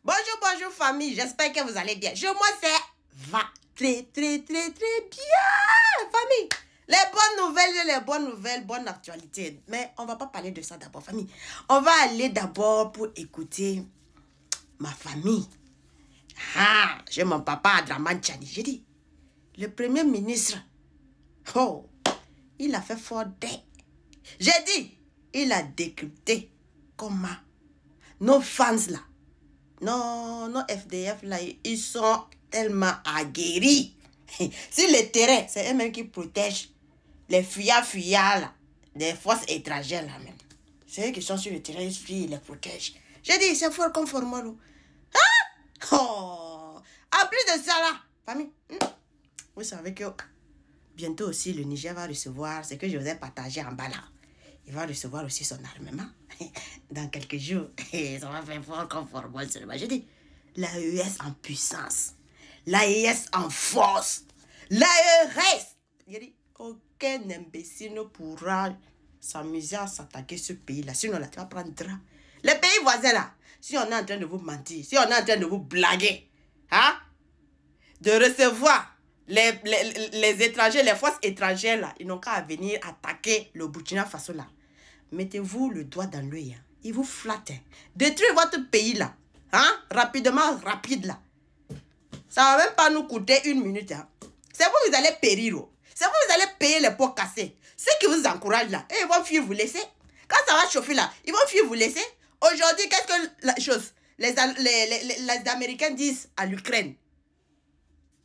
Bonjour, bonjour famille, j'espère que vous allez bien. Moi, c'est va très bien, famille. Les bonnes nouvelles, bonne actualité. Mais on va pas parler de ça d'abord, famille. On va aller d'abord pour écouter ma famille. Ah, j'ai mon papa Adraman Chani. J'ai dit, le premier ministre, oh, il a fait fort des. J'ai dit, il a décrypté comment nos fans là, nos FDF là, ils sont tellement aguerris. Sur le terrain, c'est eux-mêmes qui protègent les fuyards là, des forces étrangères là même. C'est eux qui sont sur le terrain, ils les protègent. J'ai dit, c'est fort comme formol. Hein? Oh! En plus de ça là, famille, vous savez que bientôt aussi le Niger va recevoir ce que je vous ai partagé en bas là. Il va recevoir aussi son armement dans quelques jours. Ça va faire fort comme formol seulement. Je dis, l'AES en puissance, l'AES en force, l'AES. Je dis, aucun imbécile ne pourra s'amuser à s'attaquer ce pays-là. Sinon, là, tu vas prendre drap. Les pays voisins là, si on est en train de vous mentir, si on est en train de vous blaguer, hein, de recevoir les étrangers, les forces étrangères là, ils n'ont qu'à venir attaquer le Burkina Faso là. Mettez-vous le doigt dans l'œil. Hein. Ils vous flattent. Hein. Détruisez votre pays là. Hein? Rapidement, rapide là. Ça ne va même pas nous coûter 1 minute. Hein. C'est vous allez périr. Oh. C'est vous allez payer les pots cassés. Ceux qui vous encouragent là, ils vont fuir vous laisser. Quand ça va chauffer là, ils vont fuir vous laisser. Aujourd'hui, qu'est-ce que la chose les Américains disent à l'Ukraine?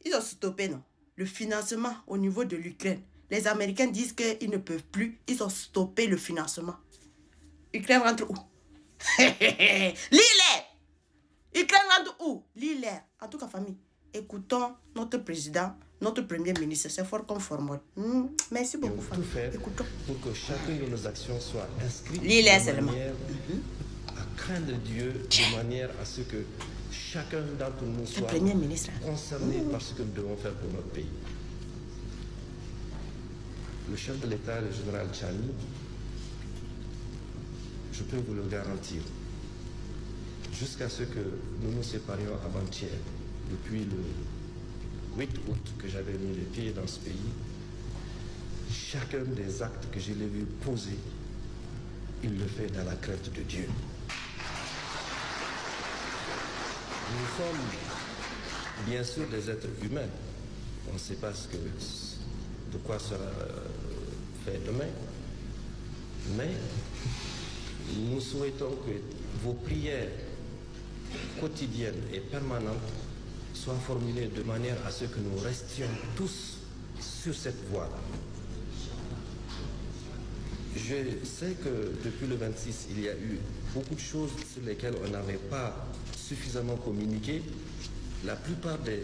Ils ont stoppé, non? Le financement au niveau de l'Ukraine. Les Américains disent qu'ils ne peuvent plus. Ils ont stoppé le financement. Ukraine rentre où? L'île. Ukraine rentre où? L'île. En tout cas, famille, écoutons notre président, notre premier ministre. C'est fort comme formol. Merci beaucoup, famille. Écoutons. Pour que chacune de nos actions soit inscrite de manière à craindre Dieu, de manière à ce que chacun d'entre nous soit concerné par ce que nous devons faire pour notre pays. Le chef de l'État, le général Chani, je peux vous le garantir, jusqu'à ce que nous nous séparions avant-hier, depuis le 8 août que j'avais mis les pieds dans ce pays, chacun des actes que je l'ai vu poser, il le fait dans la crainte de Dieu. Nous sommes bien sûr des êtres humains. On ne sait pas de quoi sera fait demain. Mais nous souhaitons que vos prières quotidiennes et permanentes soient formulées de manière à ce que nous restions tous sur cette voie-là. Je sais que depuis le 26, il y a eu beaucoup de choses sur lesquelles on n'avait pas suffisamment communiqué. La plupart des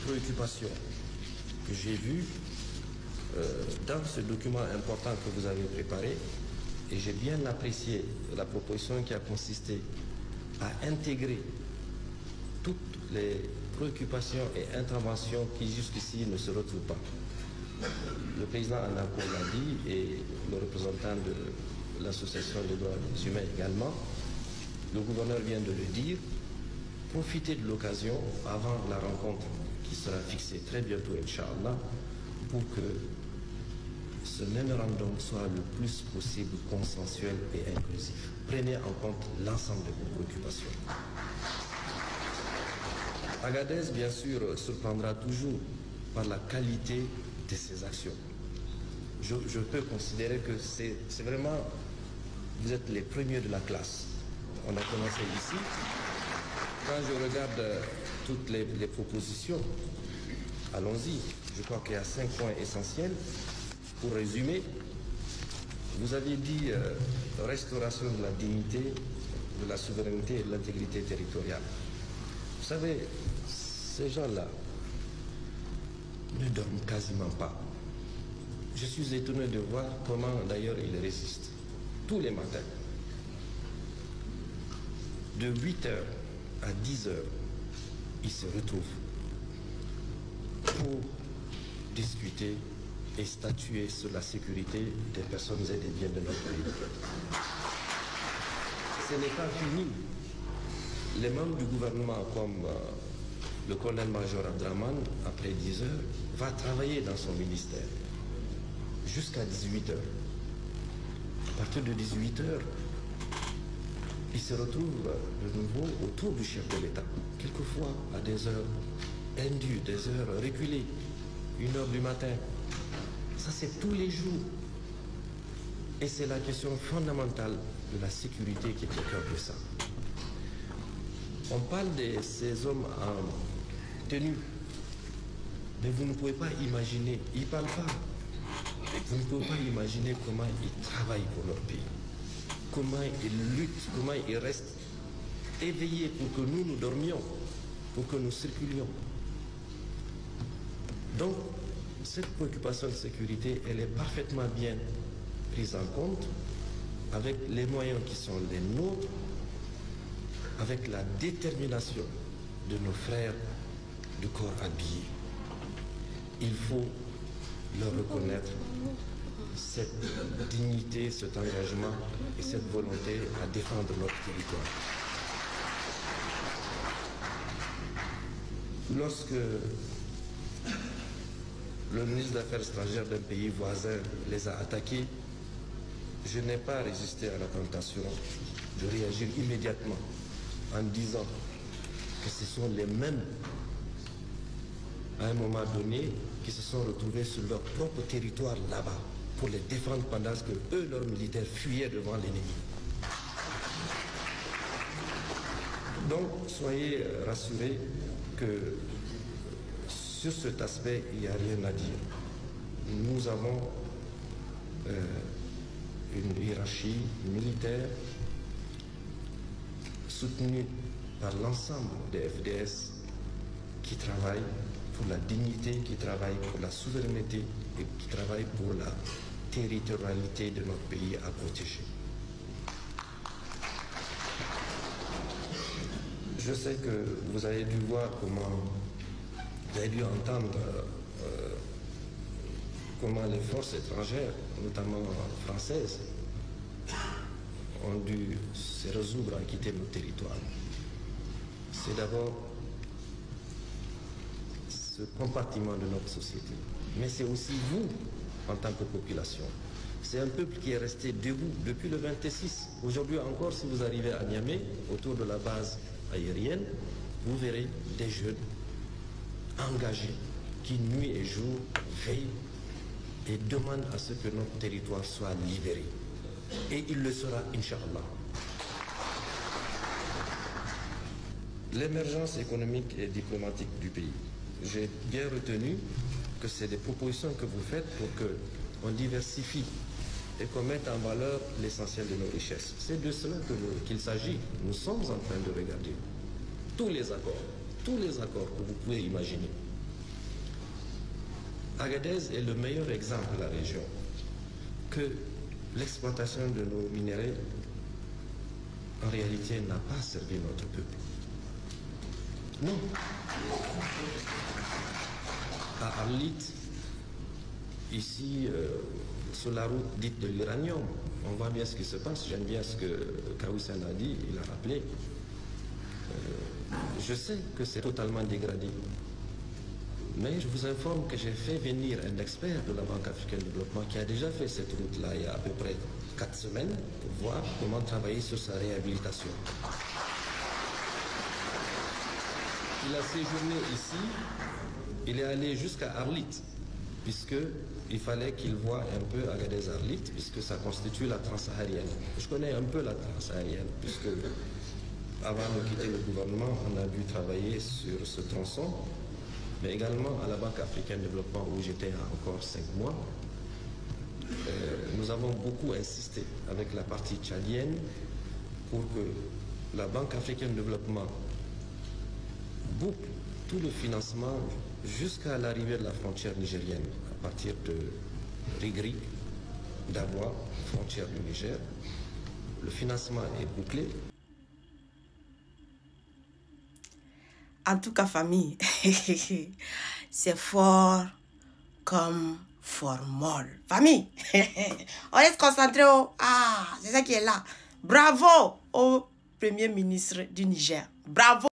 préoccupations que j'ai vues dans ce document important que vous avez préparé, et j'ai bien apprécié la proposition qui a consisté à intégrer toutes les préoccupations et interventions qui jusqu'ici ne se retrouvent pas. Le président Anako l'a dit et le représentant de l'association des droits humains également. Le gouverneur vient de le dire. Profitez de l'occasion avant la rencontre qui sera fixée très bientôt, Inch'Allah, pour que ce mémorandum soit le plus possible consensuel et inclusif. Prenez en compte l'ensemble de vos préoccupations. Agadez, bien sûr, surprendra toujours par la qualité de ses actions. Je peux considérer que c'est vraiment, vous êtes les premiers de la classe. On a commencé ici. Quand je regarde toutes les propositions, allons-y. Je crois qu'il y a 5 points essentiels. Pour résumer, vous avez dit restauration de la dignité, de la souveraineté et de l'intégrité territoriale. Vous savez, ces gens-là ne dorment quasiment pas. Je suis étonné de voir comment d'ailleurs ils résistent. Tous les matins, de 8h à 10h, ils se retrouvent pour discuter et statuer sur la sécurité des personnes et des biens de notre pays. Ce n'est pas fini. les membres du gouvernement, comme le colonel-major Abdraman, après 10 heures, va travailler dans son ministère jusqu'à 18 heures. À partir de 18 heures, il se retrouve de nouveau autour du chef de l'État, quelquefois à des heures indues, des heures reculées, 1 heure du matin. Ça, c'est tous les jours. Et c'est la question fondamentale de la sécurité qui est au cœur de ça. On parle de ces hommes en tenue, mais vous ne pouvez pas imaginer, ils ne parlent pas. Vous ne pouvez pas imaginer comment ils travaillent pour leur pays, comment ils luttent, comment ils restent éveillés pour que nous dormions, pour que nous circulions. Donc, cette préoccupation de sécurité, elle est parfaitement bien prise en compte avec les moyens qui sont les nôtres, avec la détermination de nos frères du corps habillé. Il faut leur reconnaître cette dignité, cet engagement et cette volonté à défendre notre territoire. Lorsque le ministre des Affaires étrangères d'un pays voisin les a attaqués, je n'ai pas résisté à la tentation de réagir immédiatement en disant que ce sont les mêmes, à un moment donné, qui se sont retrouvés sur leur propre territoire là-bas pour les défendre pendant que eux, leurs militaires, fuyaient devant l'ennemi. Donc, soyez rassurés que sur cet aspect, il n'y a rien à dire. Nous avons une hiérarchie militaire soutenue par l'ensemble des FDS qui travaillent pour la dignité, qui travaillent pour la souveraineté et qui travaillent pour la territorialité de notre pays à protéger. Je sais que vous avez dû voir comment, vous avez dû entendre comment les forces étrangères, notamment françaises, ont dû se résoudre à quitter nos territoires. C'est d'abord ce compartiment de notre société, mais c'est aussi vous, en tant que population. C'est un peuple qui est resté debout depuis le 26. Aujourd'hui encore, si vous arrivez à Niamey, autour de la base aérienne, vous verrez des jeunes engagés qui, nuit et jour, veillent et demandent à ce que notre territoire soit libéré. Et il le sera, Inch'Allah. L'émergence économique et diplomatique du pays. J'ai bien retenu que c'est des propositions que vous faites pour qu'on diversifie et qu'on mette en valeur l'essentiel de nos richesses. C'est de cela qu'il s'agit. Nous sommes en train de regarder tous les accords que vous pouvez imaginer. Agadez est le meilleur exemple de la région que l'exploitation de nos minéraux, en réalité, n'a pas servi notre peuple. Non. À Arlit, ici, sur la route dite de l'uranium, on voit bien ce qui se passe. J'aime bien ce que Kaoussen a dit, il a rappelé. Je sais que c'est totalement dégradé. Mais je vous informe que j'ai fait venir un expert de la Banque africaine de développement qui a déjà fait cette route-là il y a à peu près 4 semaines pour voir comment travailler sur sa réhabilitation. Il a séjourné ici, il est allé jusqu'à Arlit, puisqu'il fallait qu'il voie un peu Agadez Arlit, puisque ça constitue la transsaharienne. Je connais un peu la transsaharienne, puisque avant de quitter le gouvernement, on a dû travailler sur ce tronçon. Mais également à la Banque africaine de développement où j'étais encore 5 mois, nous avons beaucoup insisté avec la partie tchadienne pour que la Banque africaine de développement boucle tout le financement jusqu'à l'arrivée de la frontière nigérienne, à partir de Rigri, Daboua, frontière du Niger. Le financement est bouclé. En tout cas, famille, c'est fort comme formol. Famille, on est concentré au... Ah, c'est ça qui est là. Bravo au Premier ministre du Niger. Bravo.